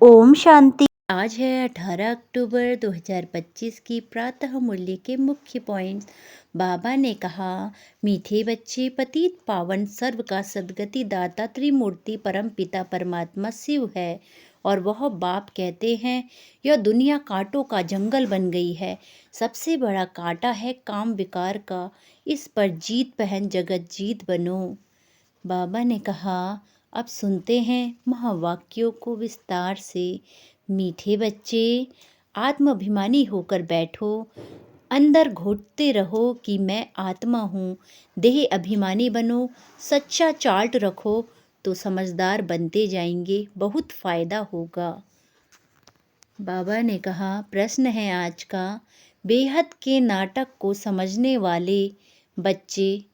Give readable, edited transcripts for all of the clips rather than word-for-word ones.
ओम शांति। आज है 18 अक्टूबर 2025 की प्रातः मूल्य के मुख्य पॉइंट्स। बाबा ने कहा, मीठे बच्चे, पतित पावन सर्व का सद्गति दाता त्रिमूर्ति परम पिता परमात्मा शिव है और वह बाप कहते हैं, यह दुनिया कांटों का जंगल बन गई है। सबसे बड़ा कांटा है काम विकार का, इस पर जीत पहन जगत जीत बनो। बाबा ने कहा, अब सुनते हैं महावाक्यों को विस्तार से। मीठे बच्चे, आत्माभिमानी होकर बैठो, अंदर घोटते रहो कि मैं आत्मा हूँ। देह अभिमानी बनो, सच्चा चार्ट रखो तो समझदार बनते जाएंगे, बहुत फायदा होगा। बाबा ने कहा, प्रश्न है आज का, बेहद के नाटक को समझने वाले बच्चे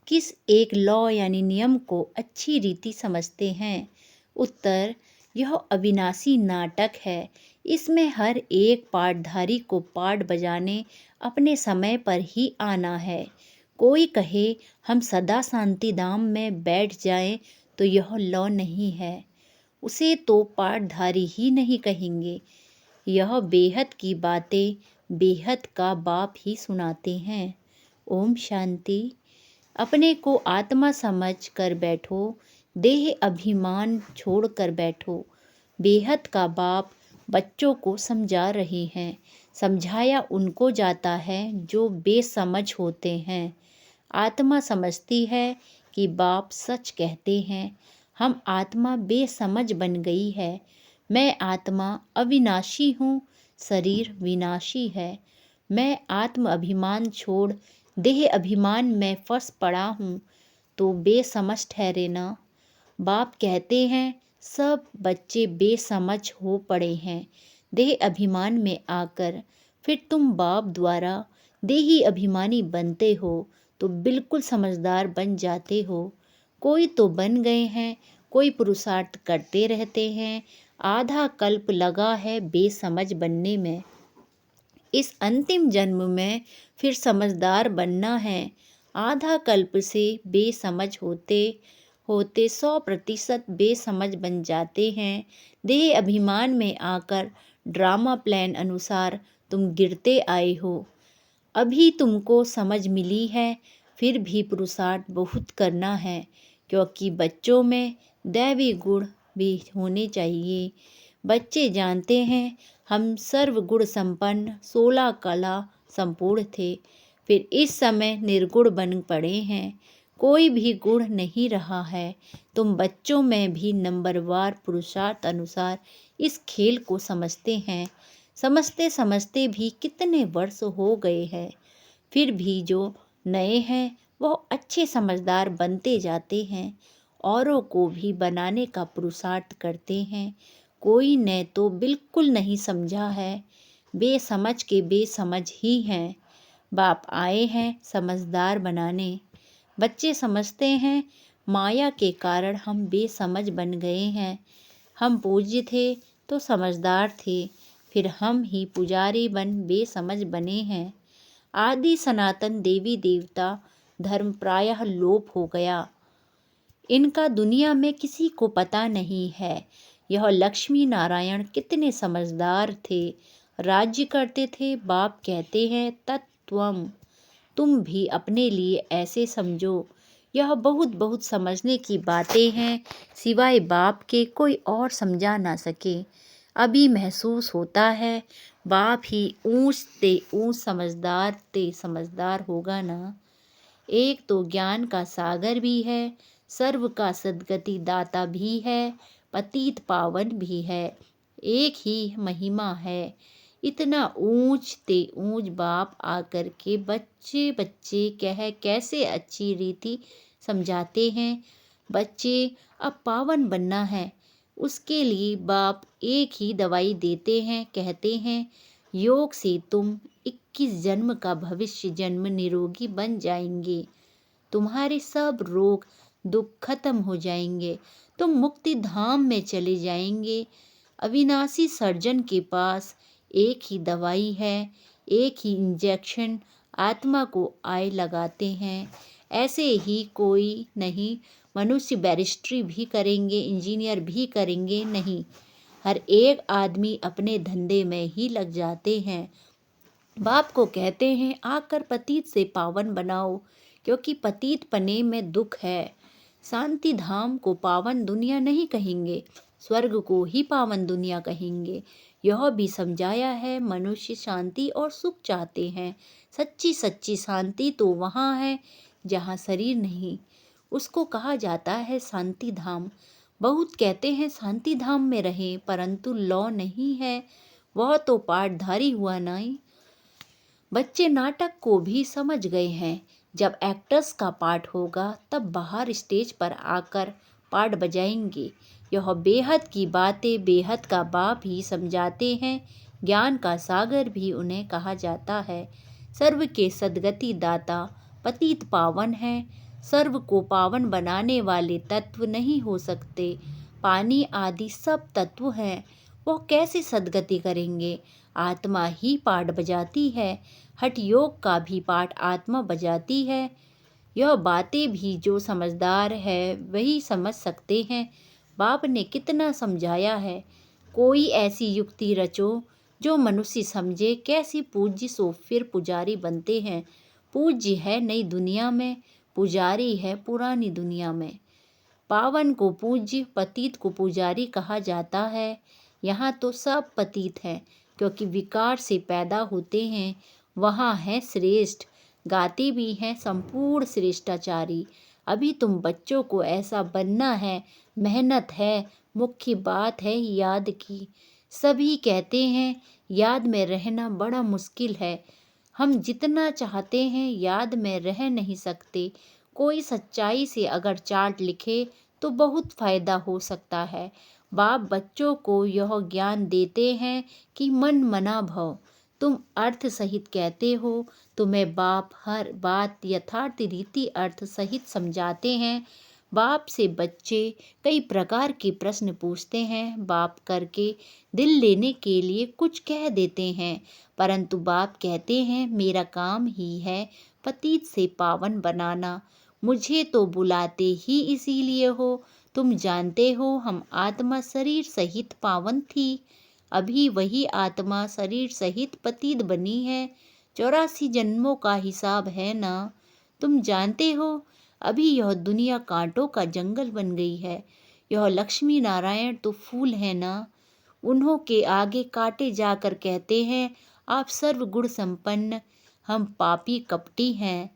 किस एक लॉ यानी नियम को अच्छी रीति समझते हैं? उत्तर, यह अविनाशी नाटक है। इसमें हर एक पाठधारी को पाठ बजाने अपने समय पर ही आना है। कोई कहे हम सदा शांति धाम में बैठ जाएं तो यह लॉ नहीं है, उसे तो पाठधारी ही नहीं कहेंगे। यह बेहद की बातें बेहद का बाप ही सुनाते हैं। ओम शांति। अपने को आत्मा समझ कर बैठो, देह अभिमान छोड़ कर बैठो। बेहद का बाप बच्चों को समझा रहे हैं। समझाया उनको जाता है जो बेसमझ होते हैं। आत्मा समझती है कि बाप सच कहते हैं। हम आत्मा बेसमझ बन गई है। मैं आत्मा अविनाशी हूँ, शरीर विनाशी है। मैं आत्म अभिमान छोड़ देह अभिमान में फंस पड़ा हूँ तो बेसमझ ठहरे ना। बाप कहते हैं सब बच्चे बेसमझ हो पड़े हैं देह अभिमान में आकर। फिर तुम बाप द्वारा देही अभिमानी बनते हो तो बिल्कुल समझदार बन जाते हो। कोई तो बन गए हैं, कोई पुरुषार्थ करते रहते हैं। आधा कल्प लगा है बेसमझ बनने में। इस अंतिम जन्म में फिर समझदार बनना है। आधा कल्प से बेसमझ होते होते 100% बेसमझ बन जाते हैं। देह अभिमान में आकर ड्रामा प्लान अनुसार तुम गिरते आए हो। अभी तुमको समझ मिली है, फिर भी पुरुषार्थ बहुत करना है, क्योंकि बच्चों में दैवी गुण भी होने चाहिए। बच्चे जानते हैं हम सर्व गुण संपन्न 16 कला संपूर्ण थे, फिर इस समय निर्गुण बन पड़े हैं। कोई भी गुण नहीं रहा है। तुम बच्चों में भी नंबरवार पुरुषार्थ अनुसार इस खेल को समझते हैं। समझते समझते भी कितने वर्ष हो गए हैं, फिर भी जो नए हैं वह अच्छे समझदार बनते जाते हैं, औरों को भी बनाने का पुरुषार्थ करते हैं। कोई ने तो बिल्कुल नहीं समझा है, बेसमझ के बेसमझ ही हैं। बाप आए हैं समझदार बनाने। बच्चे समझते हैं माया के कारण हम बेसमझ बन गए हैं। हम पूज्य थे तो समझदार थे, फिर हम ही पुजारी बन बेसमझ बने हैं। आदि सनातन देवी देवता धर्म प्रायः लोप हो गया। इनका दुनिया में किसी को पता नहीं है। यह लक्ष्मी नारायण कितने समझदार थे, राज्य करते थे। बाप कहते हैं तत्त्वम, तुम भी अपने लिए ऐसे समझो। यह बहुत बहुत समझने की बातें हैं, सिवाय बाप के कोई और समझा ना सके। अभी महसूस होता है बाप ही ऊंच ते ऊंच समझदार ते समझदार होगा ना। एक तो ज्ञान का सागर भी है, सर्व का सद्गति दाता भी है, पतित पावन भी है। एक ही महिमा है। इतना ऊंच ते ऊंच बाप आकर के बच्चे बच्चे कह कैसे अच्छी रीति समझाते हैं। बच्चे अब पावन बनना है, उसके लिए बाप एक ही दवाई देते हैं। कहते हैं योग से तुम 21 जन्म का भविष्य जन्म निरोगी बन जाएंगे। तुम्हारे सब रोग दुख खत्म हो जाएंगे। तुम मुक्ति धाम में चले जाएंगे। अविनाशी सर्जन के पास एक ही दवाई है, एक ही इंजेक्शन आत्मा को आए लगाते हैं। ऐसे ही कोई नहीं, मनुष्य बैरिस्ट्री भी करेंगे, इंजीनियर भी करेंगे नहीं। हर एक आदमी अपने धंधे में ही लग जाते हैं। बाप को कहते हैं आकर पतित से पावन बनाओ, क्योंकि पतित पने में दुख है। शांति धाम को पावन दुनिया नहीं कहेंगे, स्वर्ग को ही पावन दुनिया कहेंगे। यह भी समझाया है मनुष्य शांति और सुख चाहते हैं। सच्ची सच्ची शांति तो वहाँ है जहाँ शरीर नहीं, उसको कहा जाता है शांति धाम। बहुत कहते हैं शांति धाम में रहें, परंतु लौ नहीं है, वह तो पाठधारी हुआ नहीं। बच्चे नाटक को भी समझ गए हैं। जब एक्टर्स का पाठ होगा तब बाहर स्टेज पर आकर पाठ बजाएंगे। यह बेहद की बातें बेहद का बाप ही समझाते हैं। ज्ञान का सागर भी उन्हें कहा जाता है। सर्व के सद्गति दाता पतित पावन है। सर्व को पावन बनाने वाले तत्व नहीं हो सकते। पानी आदि सब तत्व हैं, वह कैसे सद्गति करेंगे? आत्मा ही पाठ बजाती है। हठ योग का भी पाठ आत्मा बजाती है। यह बातें भी जो समझदार है वही समझ सकते हैं। बाप ने कितना समझाया है। कोई ऐसी युक्ति रचो जो मनुष्य समझे। कैसी पूज्य सो फिर पुजारी बनते हैं। पूज्य है नई दुनिया में, पुजारी है पुरानी दुनिया में। पावन को पूज्य, पतित को पुजारी कहा जाता है। यहाँ तो सब पतित हैं, क्योंकि विकार से पैदा होते हैं। वहाँ है श्रेष्ठ, गाते भी हैं संपूर्ण श्रेष्ठाचारी। अभी तुम बच्चों को ऐसा बनना है, मेहनत है, मुख्य बात है याद की। सभी कहते हैं याद में रहना बड़ा मुश्किल है। हम जितना चाहते हैं याद में रह नहीं सकते। कोई सच्चाई से अगर चार्ट लिखे तो बहुत फायदा हो सकता है। बाप बच्चों को यह ज्ञान देते हैं कि मन मना भव। तुम अर्थ सहित कहते हो, तुम्हें बाप हर बात यथार्थ रीति अर्थ सहित समझाते हैं। बाप से बच्चे कई प्रकार के प्रश्न पूछते हैं। बाप करके दिल लेने के लिए कुछ कह देते हैं, परंतु बाप कहते हैं मेरा काम ही है पतित से पावन बनाना। मुझे तो बुलाते ही इसीलिए हो। तुम जानते हो हम आत्मा शरीर सहित पावन थी, अभी वही आत्मा शरीर सहित पतित बनी है। 84 जन्मों का हिसाब है ना। तुम जानते हो अभी यह दुनिया कांटों का जंगल बन गई है। यह लक्ष्मी नारायण तो फूल है ना। उन्हों के आगे काटे जाकर कहते हैं आप सर्व गुण संपन्न, हम पापी कपटी हैं।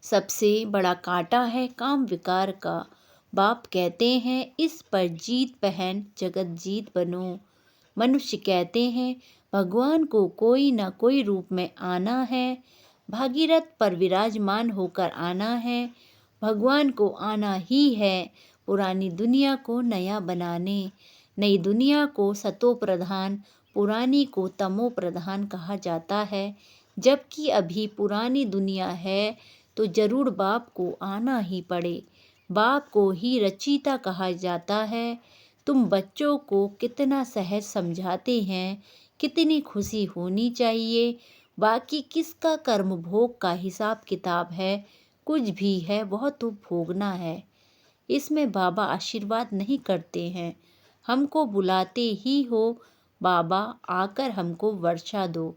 सबसे बड़ा कांटा है काम विकार का। बाप कहते हैं इस पर जीत पहन जगत जीत बनो। मनुष्य कहते हैं भगवान को कोई न कोई रूप में आना है, भागीरथ पर विराजमान होकर आना है। भगवान को आना ही है पुरानी दुनिया को नया बनाने। नई दुनिया को सतो प्रधान, पुरानी को तमो प्रधान कहा जाता है। जबकि अभी पुरानी दुनिया है तो जरूर बाप को आना ही पड़े। बाप को ही रचयिता कहा जाता है। तुम बच्चों को कितना सहज समझाते हैं, कितनी खुशी होनी चाहिए। बाकी किसका कर्म भोग का हिसाब किताब है, कुछ भी है वह तो भोगना है। इसमें बाबा आशीर्वाद नहीं करते हैं, हमको बुलाते ही हो बाबा आकर हमको वर्षा दो।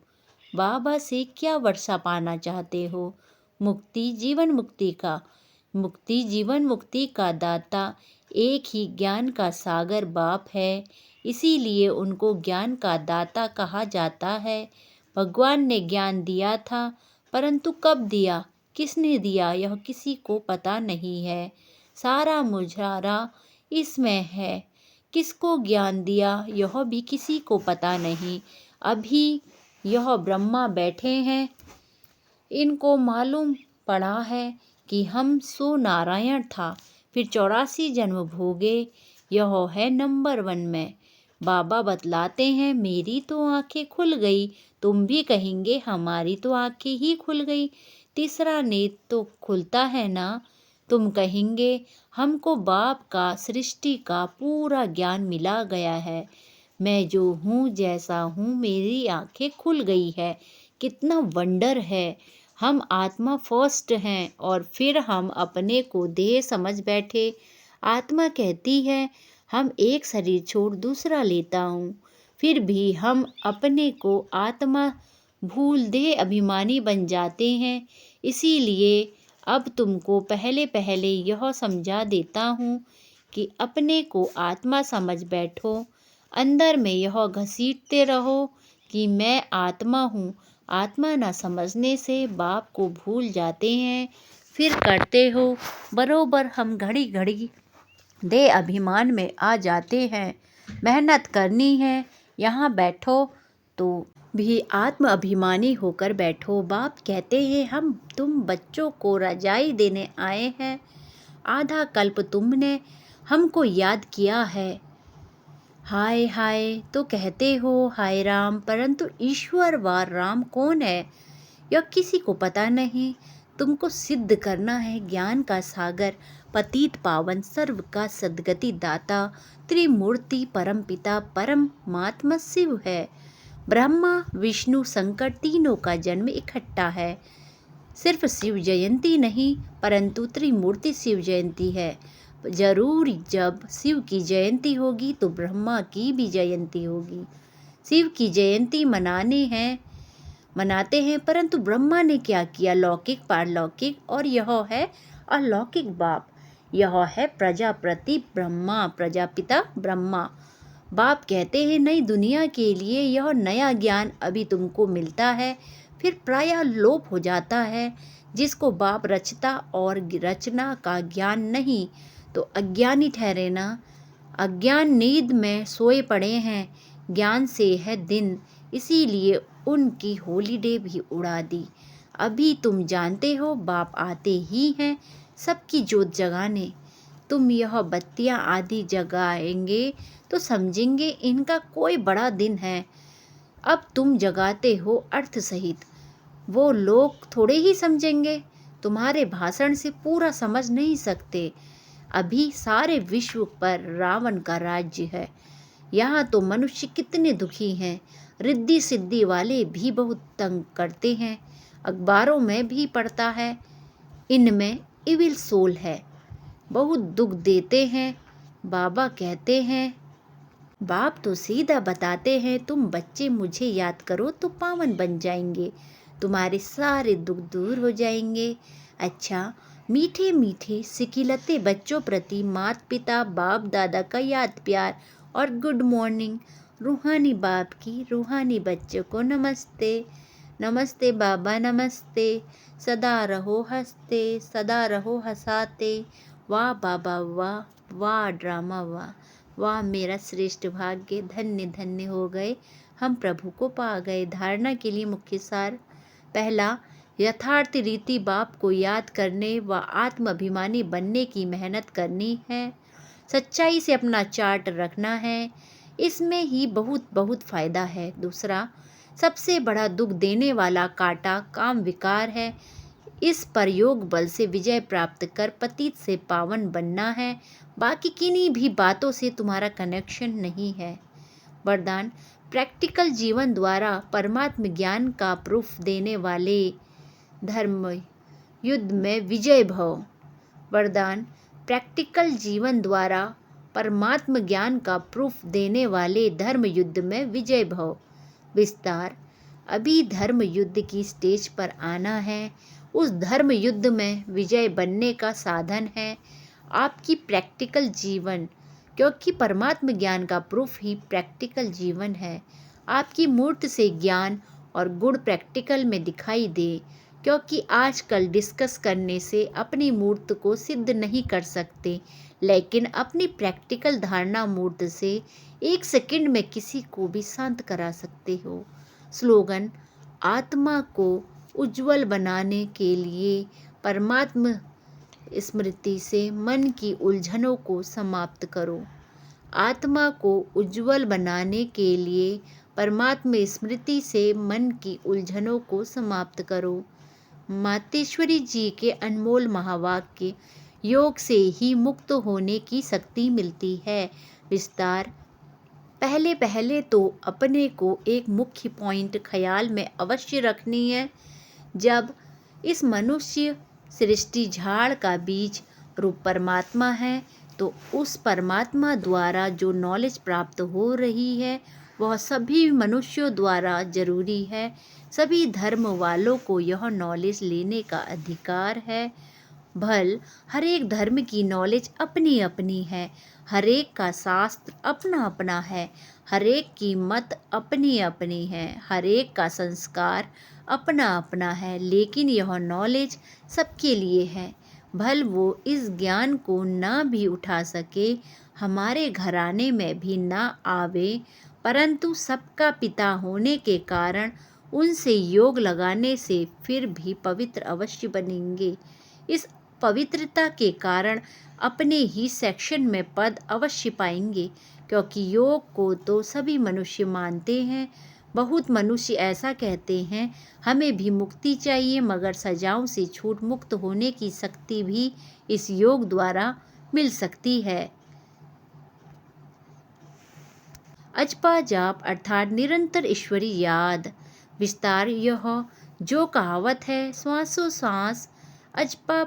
बाबा से क्या वर्षा पाना चाहते हो? मुक्ति, जीवन मुक्ति का। मुक्ति जीवन मुक्ति का दाता एक ही ज्ञान का सागर बाप है, इसीलिए उनको ज्ञान का दाता कहा जाता है। भगवान ने ज्ञान दिया था, परंतु कब दिया, किसने दिया यह किसी को पता नहीं है। सारा मुजारा इसमें है, किसको ज्ञान दिया यह भी किसी को पता नहीं। अभी यह ब्रह्मा बैठे हैं, इनको मालूम पड़ा है कि हम सो नारायण था, फिर 84 जन्म भोगे, यह है नंबर 1 में। बाबा बतलाते हैं मेरी तो आंखें खुल गई, तुम भी कहेंगे हमारी तो आंखें ही खुल गई। तीसरा नेत्र तो खुलता है ना। तुम कहेंगे हमको बाप का सृष्टि का पूरा ज्ञान मिला गया है। मैं जो हूँ जैसा हूँ मेरी आंखें खुल गई है। कितना वंडर है। हम आत्मा फर्स्ट हैं और फिर हम अपने को देह समझ बैठे। आत्मा कहती है हम एक शरीर छोड़ दूसरा लेता हूँ, फिर भी हम अपने को आत्मा भूल देह अभिमानी बन जाते हैं। इसीलिए अब तुमको पहले पहले यह समझा देता हूँ कि अपने को आत्मा समझ बैठो। अंदर में यह घसीटते रहो कि मैं आत्मा हूँ। आत्मा न समझने से बाप को भूल जाते हैं, फिर करते हो बरोबर। हम घड़ी घड़ी देह अभिमान में आ जाते हैं। मेहनत करनी है, यहाँ बैठो तो भी आत्म अभिमानी होकर बैठो। बाप कहते हैं हम तुम बच्चों को रजाई देने आए हैं। आधा कल्प तुमने हमको याद किया है। हाय हाय तो कहते हो हाय राम, परंतु ईश्वर व राम कौन है यह किसी को पता नहीं। तुमको सिद्ध करना है ज्ञान का सागर, पतित पावन सर्व का सद्गति दाता, त्रिमूर्ति परम पिता परमात्मा शिव है। ब्रह्मा विष्णु शंकर तीनों का जन्म इकट्ठा है। सिर्फ शिव जयंती नहीं परंतु त्रिमूर्ति शिव जयंती है। जरूर जब शिव की जयंती होगी तो ब्रह्मा की भी जयंती होगी। शिव की जयंती मनाते हैं, परंतु ब्रह्मा ने क्या किया? लौकिक पारलौकिक, और यह है अलौकिक बाप। यह है प्रजापति ब्रह्मा, प्रजापिता ब्रह्मा। बाप कहते हैं नई दुनिया के लिए यह नया ज्ञान अभी तुमको मिलता है, फिर प्रायः लोप हो जाता है। जिसको बाप रचता और रचना का ज्ञान नहीं तो अज्ञानी ठहरे ना। अज्ञान नींद में सोए पड़े हैं, ज्ञान से है दिन, इसीलिए उनकी हॉलीडे भी उड़ा दी। अभी तुम जानते हो बाप आते ही हैं सबकी जोत जगाने। तुम यह बत्तियां आदि जगाएंगे तो समझेंगे इनका कोई बड़ा दिन है। अब तुम जगाते हो अर्थ सहित, वो लोग थोड़े ही समझेंगे। तुम्हारे भाषण से पूरा समझ नहीं सकते। अभी सारे विश्व पर रावण का राज्य है। यहाँ तो मनुष्य कितने दुखी हैं। रिद्धि सिद्धि वाले भी बहुत तंग करते हैं। अखबारों में भी पढ़ता है इनमें इविल सोल है, बहुत दुख देते हैं। बाबा कहते हैं, बाप तो सीधा बताते हैं तुम बच्चे मुझे याद करो तो पावन बन जाएंगे, तुम्हारे सारे दुख दूर हो जाएंगे। अच्छा, मीठे मीठे सिकिलते बच्चों प्रति माता पिता बाप दादा का याद प्यार और गुड मॉर्निंग। रूहानी बाप की रूहानी बच्चों को नमस्ते। नमस्ते बाबा नमस्ते। सदा रहो हंसते, सदा रहो हंसाते। वाह बाबा वाह, वाह ड्रामा वाह, वाह मेरा श्रेष्ठ भाग्य, धन्य धन्य हो गए हम प्रभु को पा गए। धारणा के लिए मुख्य सार। पहला, यथार्थ रीति बाप को याद करने व आत्म अभिमानी बनने की मेहनत करनी है। सच्चाई से अपना चार्ट रखना है, इसमें ही बहुत बहुत फायदा है। दूसरा, सबसे बड़ा दुख देने वाला कांटा काम विकार है। इस पर योग बल से विजय प्राप्त कर पतित से पावन बनना है। बाकी किन्हीं भी बातों से तुम्हारा कनेक्शन नहीं है। वरदान, प्रैक्टिकल जीवन द्वारा परमात्म ज्ञान का प्रूफ देने वाले धर्म युद्ध में विजय भव। वरदान, प्रैक्टिकल जीवन द्वारा परमात्म ज्ञान का प्रूफ देने वाले धर्म युद्ध में विजय भव। विस्तार, अभी धर्म युद्ध की स्टेज पर आना है। उस धर्म युद्ध में विजय बनने का साधन है आपकी प्रैक्टिकल जीवन, क्योंकि परमात्म ज्ञान का प्रूफ ही प्रैक्टिकल जीवन है। आपकी मूर्त से ज्ञान और गुण प्रैक्टिकल में दिखाई दे, क्योंकि आजकल डिस्कस करने से अपनी मूर्त को सिद्ध नहीं कर सकते, लेकिन अपनी प्रैक्टिकल धारणा मूर्त से 1 सेकंड में किसी को भी शांत करा सकते हो। स्लोगन, आत्मा को उज्जवल बनाने के लिए परमात्म स्मृति से मन की उलझनों को समाप्त करो। आत्मा को उज्जवल बनाने के लिए परमात्म स्मृति से मन की उलझनों को समाप्त करो। मातेश्वरी जी के अनमोल महावाक्य, योग से ही मुक्त होने की शक्ति मिलती है। विस्तार, पहले पहले तो अपने को एक मुख्य पॉइंट ख्याल में अवश्य रखनी है। जब इस मनुष्य सृष्टि झाड़ का बीज रूप परमात्मा है, तो उस परमात्मा द्वारा जो नॉलेज प्राप्त हो रही है वह सभी मनुष्यों द्वारा जरूरी है। सभी धर्म वालों को यह नॉलेज लेने का अधिकार है। भल हर एक धर्म की नॉलेज अपनी अपनी है, हर एक का शास्त्र अपना अपना है, हर एक की मत अपनी अपनी है, हर एक का संस्कार अपना अपना है, लेकिन यह नॉलेज सबके लिए है। भल वो इस ज्ञान को ना भी उठा सके, हमारे घराने में भी ना आवे, परंतु सबका पिता होने के कारण उनसे योग लगाने से फिर भी पवित्र अवश्य बनेंगे। इस पवित्रता के कारण अपने ही सेक्शन में पद अवश्य पाएंगे, क्योंकि योग को तो सभी मनुष्य मानते हैं। बहुत मनुष्य ऐसा कहते हैं, हमें भी मुक्ति चाहिए, मगर सजाओं से छूट मुक्त होने की शक्ति भी इस योग द्वारा मिल सकती है। अजपा जाप अर्थात निरंतर ईश्वरी याद। विस्तार यह जो कहावत है, श्वासोश्वास अजपा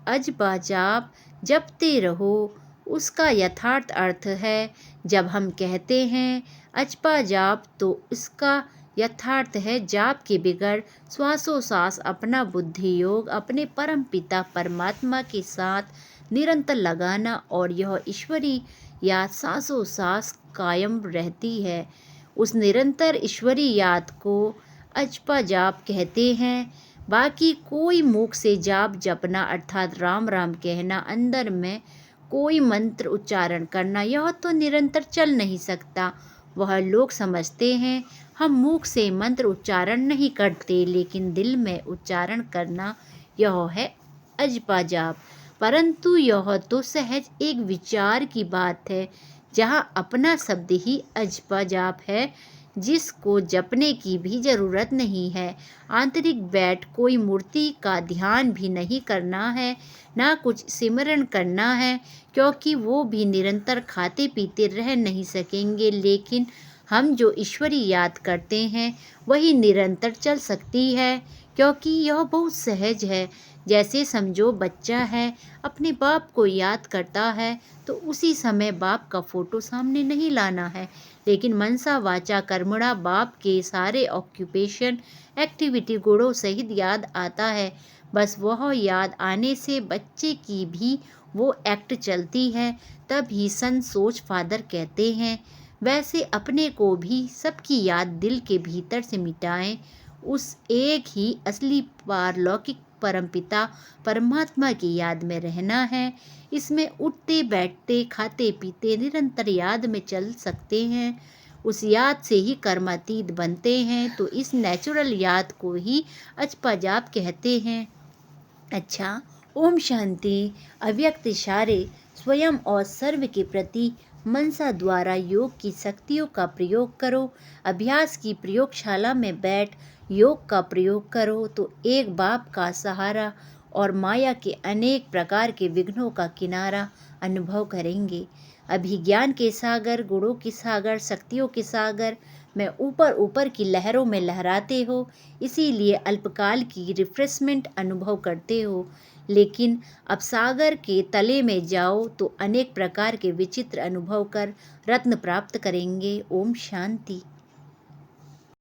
अजपा जाप जपते रहो, उसका यथार्थ अर्थ है, जब हम कहते हैं अजपा जाप तो उसका यथार्थ है जाप के बिगड़ श्वासोश्वास अपना बुद्धि योग अपने परम पिता परमात्मा के साथ निरंतर लगाना, और यह ईश्वरी याद सांसों-सांस कायम रहती है। उस निरंतर ईश्वरी याद को अजपा जाप कहते हैं। बाकी कोई मुख से जाप जपना अर्थात राम राम कहना, अंदर में कोई मंत्र उच्चारण करना, यह तो निरंतर चल नहीं सकता। वह लोग समझते हैं हम मुख से मंत्र उच्चारण नहीं करते, लेकिन दिल में उच्चारण करना यह है अजपा जाप। परंतु यह तो सहज एक विचार की बात है, जहाँ अपना शब्द ही अजपा जाप है, जिसको जपने की भी जरूरत नहीं है। आंतरिक बैठ कोई मूर्ति का ध्यान भी नहीं करना है, ना कुछ सिमरन करना है, क्योंकि वो भी निरंतर खाते पीते रह नहीं सकेंगे। लेकिन हम जो ईश्वरी याद करते हैं वही निरंतर चल सकती है, क्योंकि यह बहुत सहज है। जैसे समझो बच्चा है, अपने बाप को याद करता है तो उसी समय बाप का फोटो सामने नहीं लाना है, लेकिन मनसा वाचा कर्मणा बाप के सारे ऑक्यूपेशन एक्टिविटी गुणों सहित याद आता है। बस वह याद आने से बच्चे की भी वो एक्ट चलती है, तब ही सन सोच फादर कहते हैं। वैसे अपने को भी सबकी याद दिल के भीतर से मिटाएं, उस एक ही असली पारलौकिक परमपिता परमात्मा की याद में रहना है। इसमें उठते बैठते खाते पीते निरंतर याद में चल सकते हैं, उस याद से ही कर्मातीत बनते हैं। तो इस नेचुरल याद को ही अजपा जाप कहते हैं। अच्छा, ओम शांति। अव्यक्त इशारे स्वयं और सर्व के प्रति मनसा द्वारा योग की शक्तियों का प्रयोग करो। अभ्यास की प्रयोगशाला में बैठ योग का प्रयोग करो तो एक बाप का सहारा और माया के अनेक प्रकार के विघ्नों का किनारा अनुभव करेंगे। अभिज्ञान के सागर, गुणों के सागर, शक्तियों के सागर में ऊपर ऊपर की लहरों में लहराते हो, इसीलिए अल्पकाल की रिफ्रेशमेंट अनुभव करते हो। लेकिन अब सागर के तले में जाओ तो अनेक प्रकार के विचित्र अनुभव कर रत्न प्राप्त करेंगे। ओम शांति।